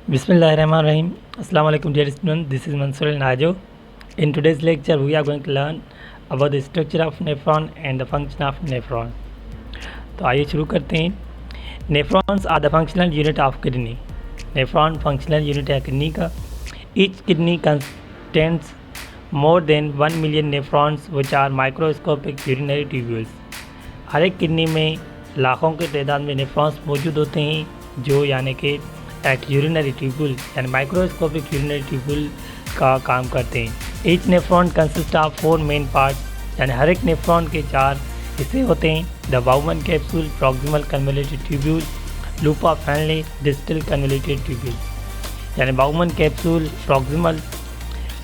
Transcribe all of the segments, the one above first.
Bismillahirrahmanirrahim. Assalamu alaikum dear students. This is Mansoor Najo. In today's lecture, we are going to learn about the structure of nephron and the function of nephron. तो आइए शुरू करते हैं. Nephrons are the functional unit of kidney. Nephron functional unit है kidney का. Each kidney contains more than 1 million nephrons which are microscopic urinary tubules. हर एक kidney में लाखों के तादाद में नेफ्रॉन्स मौजूद होते हैं जो यानी कि एक यूरिनरी ट्यूबुल यानी माइक्रोस्कोपिक यूरिनरी ट्यूबुल का काम करते हैं. Each nephron consist of 4 main parts यानी हर एक नेफ्रॉन के 4 हिस्से होते हैं. The Bowman capsule, proximal convoluted tubule, loop of Henle, distal convoluted tubule. यानी Bowman capsule, proximal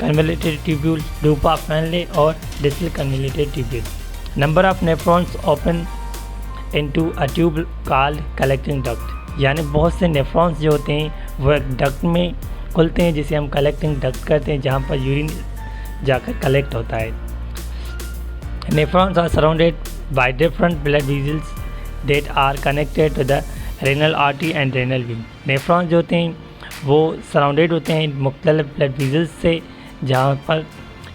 convoluted tubule, loop of Henle और distal convoluted tubule. Number of nephrons open into a tube called collecting duct. यानी बहुत से nephrons जो होते हैं वो एक डक्ट में खुलते हैं जिसे हम कलेक्टिंग डक्ट करते हैं जहाँ पर यूरिन जाकर कलेक्ट होता है. Nephrons are surrounded by different blood vessels that are connected to the renal artery and renal vein. Nephrons जो होते हैं वो सराउंडेड होते हैं मुख्तलिफ ब्लड वेसल्स से जहाँ पर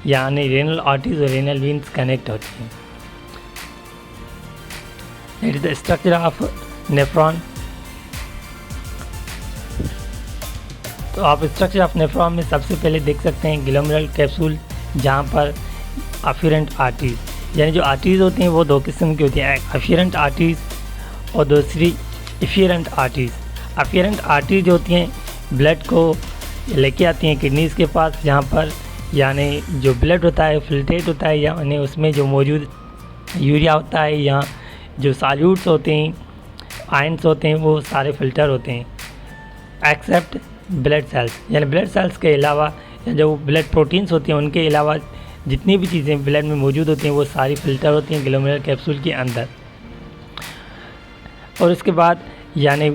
यानी रेनल आर्टरीज और रेनल वेन्स कनेक्ट होती हैं. It is the structure of nephron. तो आप स्ट्रक्चर ऑफ नेफ्रॉन में सबसे पहले देख सकते हैं ग्लोमेरुलर कैप्सूल जहाँ पर अफ्यूरेंट आर्टरीज यानी जो आर्टरीज होती हैं वो दो किस्म की होती हैं, एक अफ्यूरेंट आर्टरीज और दूसरी इफेरेंट आर्टरीज. अफ्यूरेंट आर्टरीज जो होती हैं ब्लड को लेके आती हैं किडनीज के पास जहाँ पर यानी जो ब्लड होता है फिल्ट्रेट होता है यानी उसमें जो मौजूद यूरिया होता है या जो सॉल्यूट्स होते हैं आयंस होते हैं वो सारे फिल्टर होते हैं एक्सेप्ट ब्लड सेल्स. यानी ब्लड सेल्स के अलावा या जो ब्लड प्रोटीन्स होते हैं उनके अलावा जितनी भी चीज़ें ब्लड में मौजूद होती हैं वो सारी फिल्टर होती हैं ग्लोमेरुलर कैप्सूल के अंदर. और उसके बाद यानी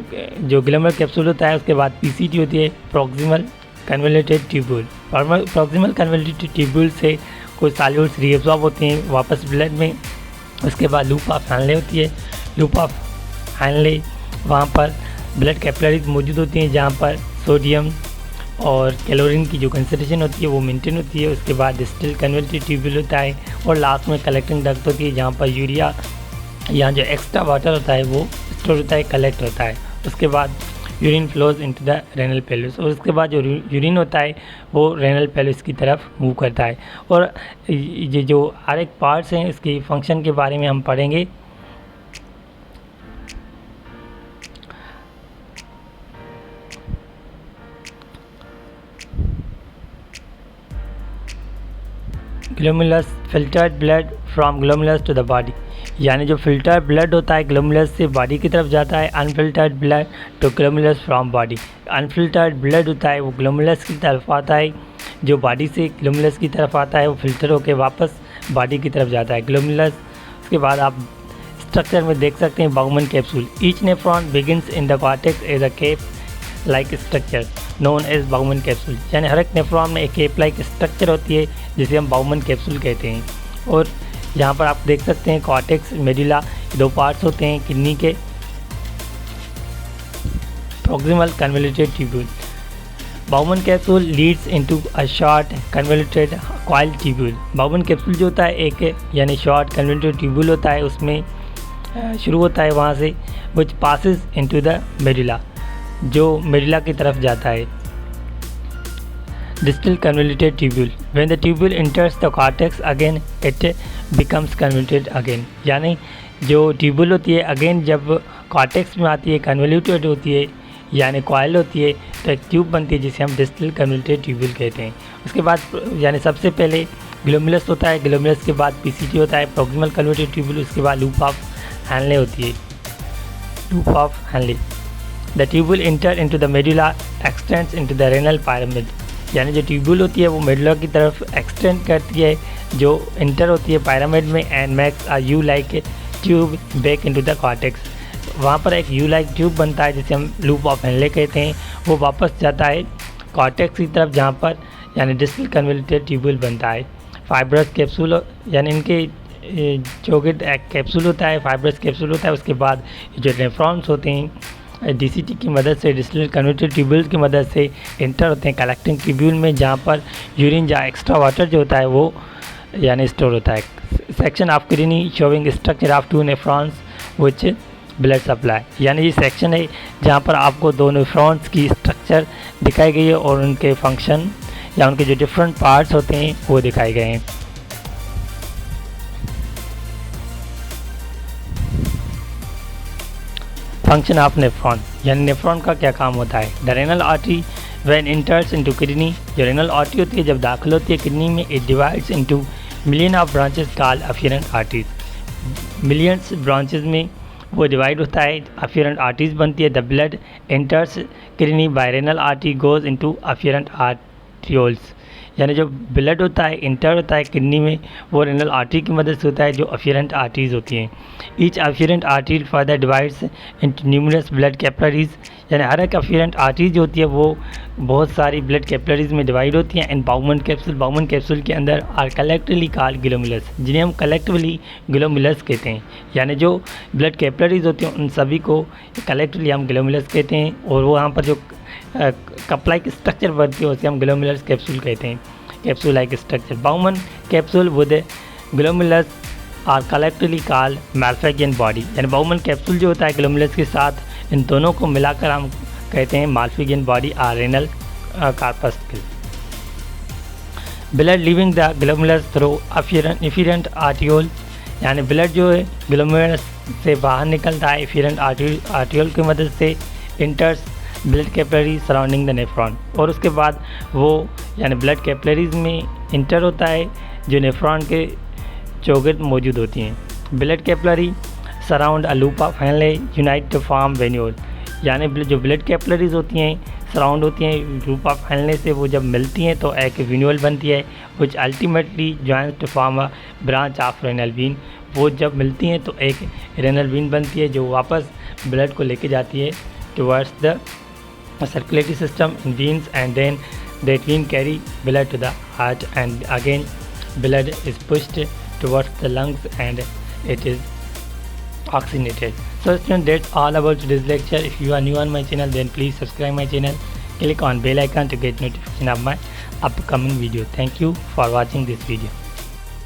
जो ग्लोमेरुलर कैप्सूल होता है उसके बाद पीसीटी होती है, proximal convoluted tubule. Proximal convoluted tubule से कुछ सॉल्यूट्स रीअब्सॉर्ब होते हैं वापस ब्लड में. उसके बाद लूप ऑफ हैनले होती है. लूप ऑफ हैनले वहाँ पर ब्लड कैपिलरीज मौजूद होती हैं जहाँ पर सोडियम और कैलोरीन की जो कंसंट्रेशन होती है वो मेंटेन होती है. उसके बाद डिस्टल कन्वोल्यूटेड ट्यूब्यूल होता है और लास्ट में कलेक्टिंग डक्ट होती है जहाँ पर यूरिया या जो एक्स्ट्रा वाटर होता है वो स्टोर होता है, कलेक्ट होता है. उसके बाद urine flows into the renal pelvis और उसके बाद जो यूरिन होता है वो रेनल पेलस की तरफ मूव करता है. और ये जो हर एक पार्ट्स हैं इसकी फंक्शन के बारे में हम पढ़ेंगे. Glomerulus filtered blood from glomerulus to the body. यानी जो फिल्टर ब्लड होता है ग्लोमेरुलस से बॉडी की तरफ जाता है. Unfiltered blood to glomerulus from body. Unfiltered blood होता है वो ग्लोमेरुलस की तरफ आता है, जो बॉडी से ग्लोमेरुलस की तरफ आता है वो फिल्टर होकर वापस बॉडी की तरफ जाता है ग्लोमेरुलस. उसके बाद आप स्ट्रक्चर में देख सकते हैं Bowman capsule. Each nephron begins in the cortex as a cape like structure known as Bowman capsule. यानी हर एक नेफ्रॉन में एक केप लाइक स्ट्रक्चर होती है जिसे हम बाउमन कैप्सूल कहते हैं. और यहाँ पर आप देख सकते हैं कॉर्टेक्स मेडुला दो पार्ट्स होते हैं किडनी के. Proximal convoluted tubule. Bowman capsule Leeds into a short convoluted coil tubule. Bowman capsule जो होता है एक यानी शॉर्ट कन्वोल्यूटेड ट्यूब्यूल होता है, उसमें शुरू होता है वहाँ से which passes into the medulla जो मेडुला की तरफ जाता है. Distal convoluted tubule. When the tubule enters the cortex again, it becomes convoluted again. यानी जो ट्यूबुल होती है अगेन जब कॉर्टेक्स में आती है कन्वोल्यूटेड होती है यानी कॉइल होती है तो एक ट्यूब बनती है जिसे हम डिस्टल कन्वोल्यूटेड ट्यूबुल कहते हैं. उसके बाद यानी सबसे पहले ग्लोमेरुलस होता है, ग्लोमेरुलस के बाद पीसीटी होता है, प्रॉक्सिमल कन्वोल्यूटेड ट्यूबुल. उसके बाद लूप ऑफ हैनले होती है, loop of Henle. The tubule inter into the medulla x tends into the renal pyramid. यानी जो ट्यूबुल होती है वो मेडुला की तरफ एक्सटेंड करती है जो इंटर होती है पायरामिड में and makes a you like tube back into the cortex. वहाँ पर एक यू लाइक ट्यूब बनता है जिसे हम लूप ऑफ हैनले कहते हैं. वो वापस जाता है कॉर्टेक्स की तरफ जहाँ पर यानी डिस्टल कन्वोल्यूटेड ट्यूबुल बनता है. फाइब्रस कैप्सूल यानी इनके जो कि एक कैप्सूल होता है फाइब्रस कैप्सूल होता है. उसके बाद जो नेफ्रॉन्स होते हैं DCT की मदद से, डिस्टिलेट कन्वर्टर ट्यूब्यूल की मदद से इंटर होते हैं कलेक्टिंग ट्यूब्यूल में, जहाँ पर यूरिन या एक्स्ट्रा वाटर जो होता है वो यानी स्टोर होता है। Section of kidney showing structure of 2 nephrons which blood supply, यानी ये सेक्शन है जहाँ पर आपको 2 नेफ्रॉन्स की स्ट्रक्चर दिखाई गई है और उनके फंक्शन या उनके जो डिफरेंट पार्ट्स होते हैं वो दिखाए गए हैं। फंक्शन ऑफ नेफ्रॉन, यानी नेफ्रॉन का क्या काम होता है। The renal artery when enters into kidney, जो रेनल आर्टरी होती है जब दाखिल होती है किडनी में, it divides into million of branches called afferent arteries. Millions branches में वो डिवाइड होता है, अफेरेंट आर्टरीज बनती है। The blood enters kidney by renal artery goes into afferent arterioles, यानी जो ब्लड होता है इंटर होता है किडनी में वो रेनल आर्टरी की मदद से होता है, जो अफेरेंट आर्टरीज होती हैं। Each afferent artery further divides into numerous blood capillaries, यानी हर एक अफेरेंट आर्टरी जो होती है वो बहुत सारी ब्लड कैपिलरीज में डिवाइड होती हैं। इन बाउमन कैप्सूल, बाउमन कैप्सूल के अंदर आर कलेक्टिवली कॉल्ड ग्लोमेरुलस, जिन्हें हम कलेक्टिवली ग्लोमेरुलस कहते हैं, यानी जो ब्लड कैपिलरीज होती हैं उन सभी को कलेक्टिवली हम ग्लोमेरुलस कहते हैं। और वो यहाँ पर जो कप लाइक स्ट्रक्चर बनती है उसे हम ग्लोमेरुलस कैप्सूल कहते हैं, capsule like structure. Bowman capsule with glomerulus are collectively called Malpighian body, यानी बाउमन कैप्सूल जो होता है ग्लोमेरुलस के साथ इन दोनों को मिलाकर हम कहते हैं Malpighian body or renal corpuscle. Blood leaving the glomerulus through efferent arteriole, यानी ब्लड जो है ग्लोमेरुलस से बाहर निकलता है एफिरेंट आर्टियोल की मदद से, इंटर्स blood capillary surrounding the nephron, और उसके बाद वो यानी ब्लड कैपिलरीज में इंटर होता है जो नेफ्रॉन के चौगिर्द मौजूद होती हैं। Blood capillary surround a loop of Henle unite to form venule, यानी जो ब्लड कैपिलरीज होती हैं सराउंड होती हैं लूप ऑफ हेनले से, वो जब मिलती हैं तो एक वेन्यूल बनती है which ultimately joins to form a branch of renal vein. वो जब मिलती हैं तो एक रेनल वीन बनती है जो वापस ब्लड को लेके जाती है towards the circulatory system in veins, and then that vein carry blood to the heart, and again blood is pushed towards the lungs and it is oxygenated. So students, that's all about today's lecture. If you are new on my channel, then please subscribe my channel, click on bell icon to get notification of my upcoming video. Thank you for watching this video.